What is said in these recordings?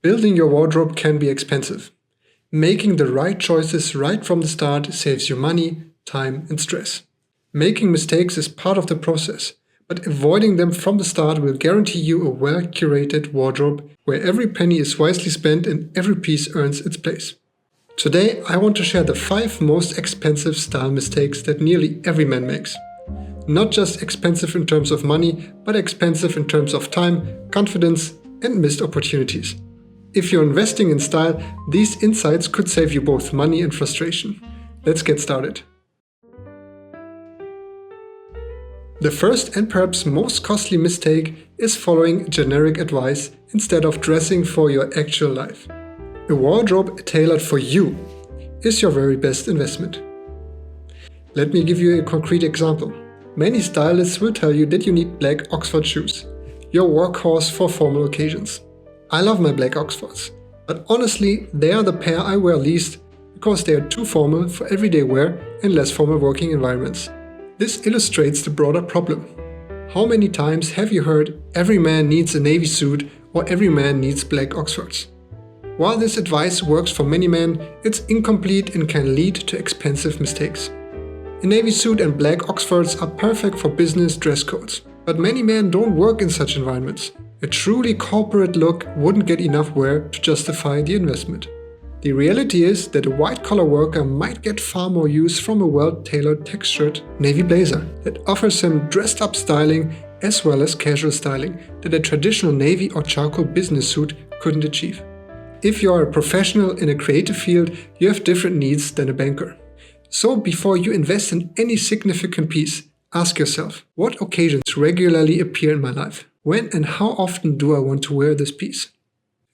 Building your wardrobe can be expensive. Making the right choices right from the start saves you money, time, and stress. Making mistakes is part of the process, but avoiding them from the start will guarantee you a well-curated wardrobe where every penny is wisely spent and every piece earns its place. Today, I want to share the 5 most expensive style mistakes that nearly every man makes. Not just expensive in terms of money, but expensive in terms of time, confidence, and missed opportunities. If you're investing in style, these insights could save you both money and frustration. Let's get started. The first and perhaps most costly mistake is following generic advice instead of dressing for your actual life. A wardrobe tailored for you is your very best investment. Let me give you a concrete example. Many stylists will tell you that you need black Oxford shoes, your workhorse for formal occasions. I love my black Oxfords, but honestly, they are the pair I wear least because they are too formal for everyday wear and less formal working environments. This illustrates the broader problem. How many times have you heard every man needs a navy suit or every man needs black Oxfords? While this advice works for many men, it's incomplete and can lead to expensive mistakes. A navy suit and black Oxfords are perfect for business dress codes, but many men don't work in such environments. A truly corporate look wouldn't get enough wear to justify the investment. The reality is that a white-collar worker might get far more use from a well-tailored textured navy blazer that offers some dressed-up styling as well as casual styling that a traditional navy or charcoal business suit couldn't achieve. If you are a professional in a creative field, you have different needs than a banker. So before you invest in any significant piece, ask yourself, what occasions regularly appear in my life? When and how often do I want to wear this piece?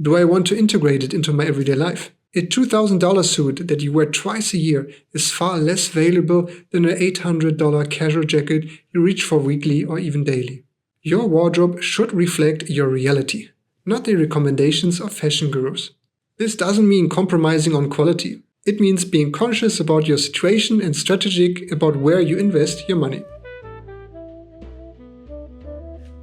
Do I want to integrate it into my everyday life? A $2,000 suit that you wear twice a year is far less valuable than an $800 casual jacket you reach for weekly or even daily. Your wardrobe should reflect your reality, not the recommendations of fashion gurus. This doesn't mean compromising on quality. It means being conscious about your situation and strategic about where you invest your money.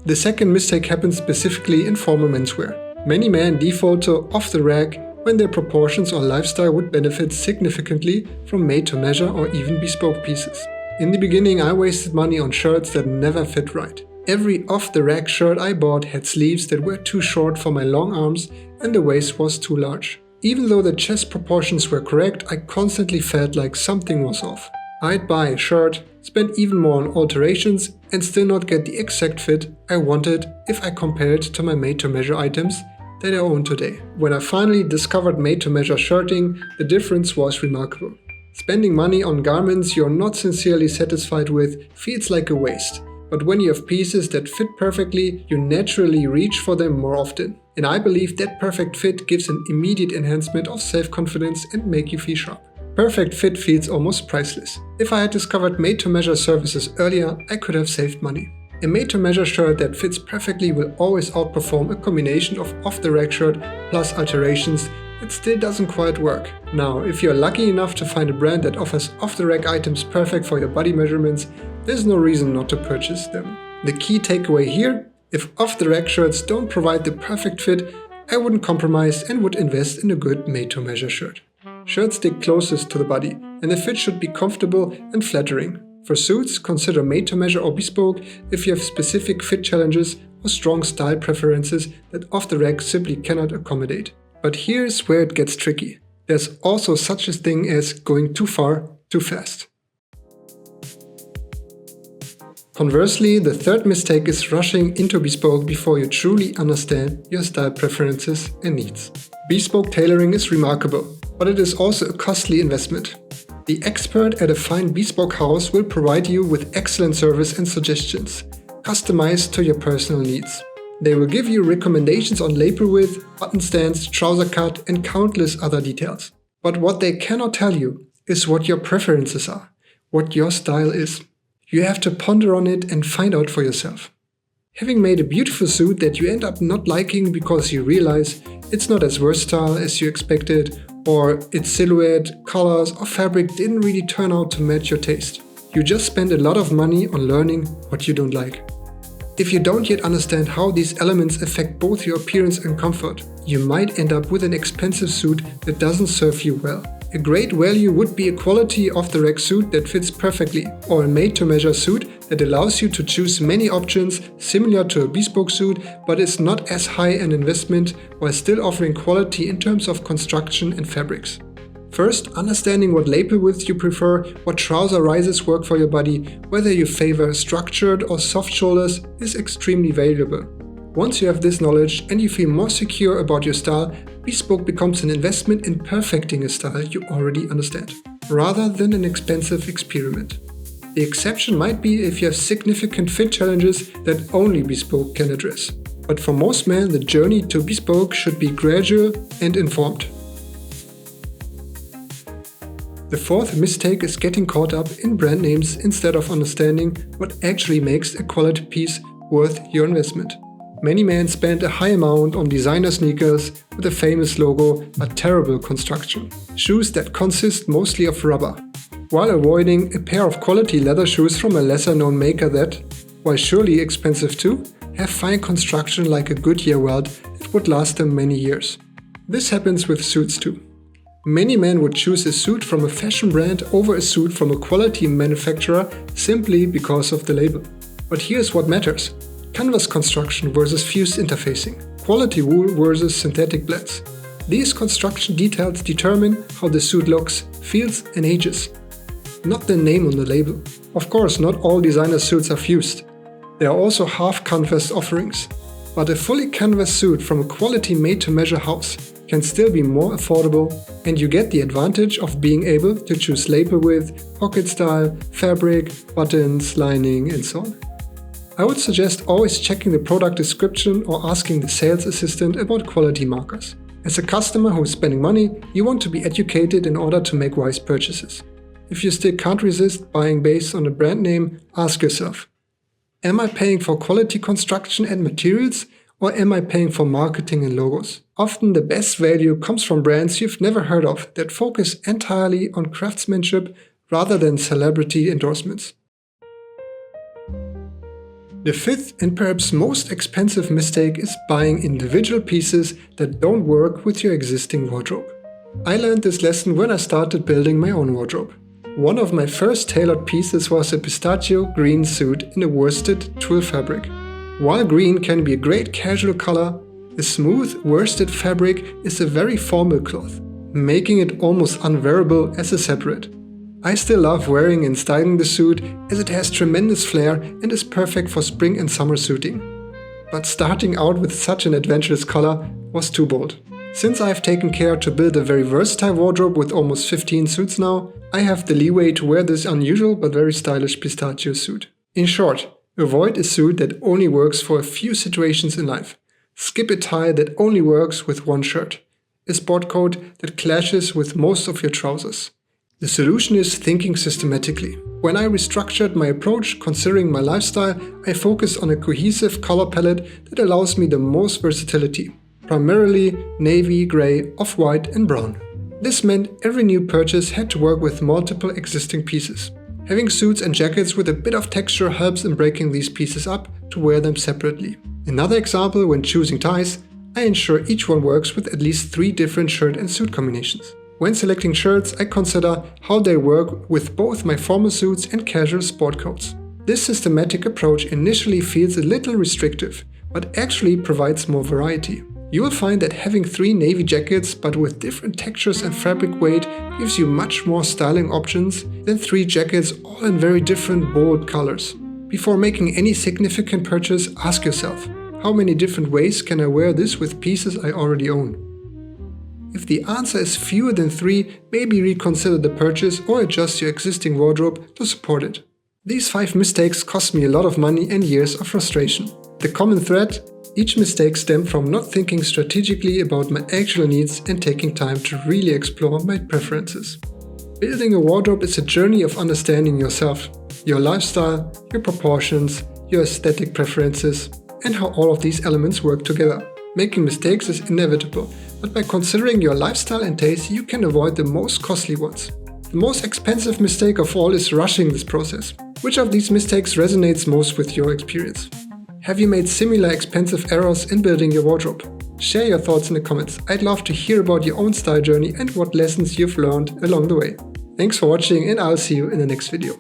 The second mistake happens specifically in formal menswear. Many men default to off-the-rack when their proportions or lifestyle would benefit significantly from made-to-measure or even bespoke pieces. In the beginning, I wasted money on shirts that never fit right. Every off-the-rack shirt I bought had sleeves that were too short for my long arms and the waist was too large. Even though the chest proportions were correct, I constantly felt like something was off. I'd buy a shirt, spend even more on alterations and still not get the exact fit I wanted if I compare it to my made-to-measure items that I own today. When I finally discovered made-to-measure shirting, the difference was remarkable. Spending money on garments you're not sincerely satisfied with feels like a waste. But when you have pieces that fit perfectly, you naturally reach for them more often. And I believe that perfect fit gives an immediate enhancement of self-confidence and make you feel sharp. Perfect fit feels almost priceless. If I had discovered made-to-measure services earlier, I could have saved money. A made-to-measure shirt that fits perfectly will always outperform a combination of off-the-rack shirt plus alterations that still doesn't quite work. Now, if you're lucky enough to find a brand that offers off-the-rack items perfect for your body measurements, there's no reason not to purchase them. The key takeaway here: if off-the-rack shirts don't provide the perfect fit, I wouldn't compromise and would invest in a good made-to-measure shirt. Shirts stick closest to the body, and the fit should be comfortable and flattering. For suits, consider made-to-measure or bespoke if you have specific fit challenges or strong style preferences that off-the-rack simply cannot accommodate. But here's where it gets tricky. There's also such a thing as going too far, too fast. Conversely, the third mistake is rushing into bespoke before you truly understand your style preferences and needs. Bespoke tailoring is remarkable, but it is also a costly investment. The expert at a fine bespoke house will provide you with excellent service and suggestions, customized to your personal needs. They will give you recommendations on lapel width, button stands, trouser cut, and countless other details. But what they cannot tell you is what your preferences are, what your style is. You have to ponder on it and find out for yourself. Having made a beautiful suit that you end up not liking because you realize it's not as versatile as you expected, or its silhouette, colors, or fabric didn't really turn out to match your taste. You just spend a lot of money on learning what you don't like. If you don't yet understand how these elements affect both your appearance and comfort, you might end up with an expensive suit that doesn't serve you well. A great value would be a quality off-the-rack suit that fits perfectly, or a made-to-measure suit that allows you to choose many options similar to a bespoke suit but is not as high an investment while still offering quality in terms of construction and fabrics. First, understanding what lapel width you prefer, what trouser rises work for your body, whether you favor structured or soft shoulders is extremely valuable. Once you have this knowledge and you feel more secure about your style, Bespoke becomes an investment in perfecting a style you already understand, rather than an expensive experiment. The exception might be if you have significant fit challenges that only Bespoke can address. But for most men, the journey to Bespoke should be gradual and informed. The fourth mistake is getting caught up in brand names instead of understanding what actually makes a quality piece worth your investment. Many men spend a high amount on designer sneakers with a famous logo but terrible construction. Shoes that consist mostly of rubber, while avoiding a pair of quality leather shoes from a lesser known maker that, while surely expensive too, have fine construction like a Goodyear welt that would last them many years. This happens with suits too. Many men would choose a suit from a fashion brand over a suit from a quality manufacturer simply because of the label. But here's what matters: canvas construction versus fused interfacing, quality wool versus synthetic blends. These construction details determine how the suit looks, feels and ages, not the name on the label. Of course, not all designer suits are fused. There are also half canvas offerings. But a fully canvas suit from a quality made-to-measure house can still be more affordable, and you get the advantage of being able to choose lapel width, pocket style, fabric, buttons, lining and so on. I would suggest always checking the product description or asking the sales assistant about quality markers. As a customer who is spending money, you want to be educated in order to make wise purchases. If you still can't resist buying based on a brand name, ask yourself, am I paying for quality construction and materials, or am I paying for marketing and logos? Often the best value comes from brands you've never heard of that focus entirely on craftsmanship rather than celebrity endorsements. The fifth and perhaps most expensive mistake is buying individual pieces that don't work with your existing wardrobe. I learned this lesson when I started building my own wardrobe. One of my first tailored pieces was a pistachio green suit in a worsted twill fabric. While green can be a great casual color, a smooth worsted fabric is a very formal cloth, making it almost unwearable as a separate. I still love wearing and styling the suit as it has tremendous flair and is perfect for spring and summer suiting. But starting out with such an adventurous color was too bold. Since I've taken care to build a very versatile wardrobe with almost 15 suits now, I have the leeway to wear this unusual but very stylish pistachio suit. In short, avoid a suit that only works for a few situations in life. Skip a tie that only works with one shirt. A sport coat that clashes with most of your trousers. The solution is thinking systematically. When I restructured my approach considering my lifestyle, I focused on a cohesive color palette that allows me the most versatility. Primarily navy, grey, off-white and brown. This meant every new purchase had to work with multiple existing pieces. Having suits and jackets with a bit of texture helps in breaking these pieces up to wear them separately. Another example, when choosing ties, I ensure each one works with at least 3 different shirt and suit combinations. When selecting shirts, I consider how they work with both my formal suits and casual sport coats. This systematic approach initially feels a little restrictive, but actually provides more variety. You will find that having 3 navy jackets but with different textures and fabric weight gives you much more styling options than 3 jackets all in very different bold colors. Before making any significant purchase, ask yourself, how many different ways can I wear this with pieces I already own? If the answer is fewer than 3, maybe reconsider the purchase or adjust your existing wardrobe to support it. These 5 mistakes cost me a lot of money and years of frustration. The common thread: each mistake stemmed from not thinking strategically about my actual needs and taking time to really explore my preferences. Building a wardrobe is a journey of understanding yourself, your lifestyle, your proportions, your aesthetic preferences, and how all of these elements work together. Making mistakes is inevitable, but by considering your lifestyle and taste, you can avoid the most costly ones. The most expensive mistake of all is rushing this process. Which of these mistakes resonates most with your experience? Have you made similar expensive errors in building your wardrobe? Share your thoughts in the comments. I'd love to hear about your own style journey and what lessons you've learned along the way. Thanks for watching, and I'll see you in the next video.